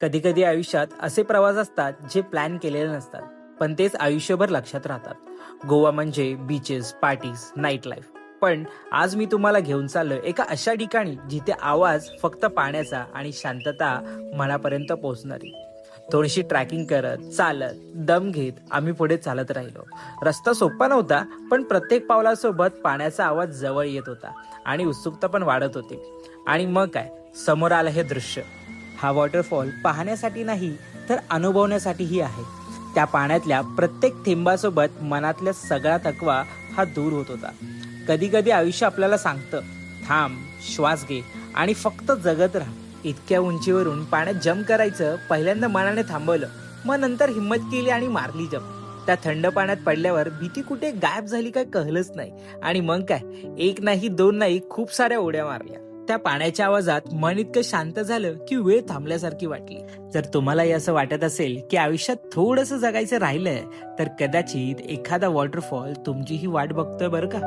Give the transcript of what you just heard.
कधी कधी आयुष्यात असे प्रवास असतात जे प्लॅन केलेले नसतात, पण तेच आयुष्यभर लक्षात राहतात. गोवा म्हणजे बीचेस, पार्टीज, नाईट लाईफ. पण आज मी तुम्हाला घेऊन चाललोय एका अशा ठिकाणी जिथे आवाज फक्त पाण्याचा आणि शांतता मनापर्यंत पोहोचणारी. थोडीशी ट्रॅकिंग करत, चालत, दम घेत आम्ही पुढे चालत राहिलो. रस्ता सोपा नव्हता, पण प्रत्येक पावलासोबत पाण्याचा आवाज जवळ येत होता आणि उत्सुकता पण वाढत होती. आणि मग काय, समोर आलं हे दृश्य. हा वॉटरफॉल पाहण्यासाठी नाही, तर अनुभवण्यासाठीही आहे. त्या पाण्यातल्या प्रत्येक थेंबासोबत मनातल्या सगळा थकवा हा दूर होत होता. कधी कधी आयुष्य आपल्याला सांगतं, थांब, श्वास घे आणि फक्त जगत राहा. इतक्या उंचीवरून पाण्यात जंप करायचं पहिल्यांदा मनाने थांबवलं, मग नंतर हिंमत केली आणि मारली जंप. त्या थंड पाण्यात पडल्यावर भीती कुठे गायब झाली काय कळलंच नाही. आणि मग काय, एक नाही, दोन नाही, खूप साऱ्या उड्या मारल्या. त्या पाण्याच्या आवाजात मन इतकं शांत झालं की वेळ थांबल्यासारखी वाटली. जर तुम्हालाही असं वाटत असेल की आयुष्यात थोडंसं जगायचं राहिलंय, तर कदाचित एखादा वॉटरफॉल तुमचीही वाट बघतोय बरं का.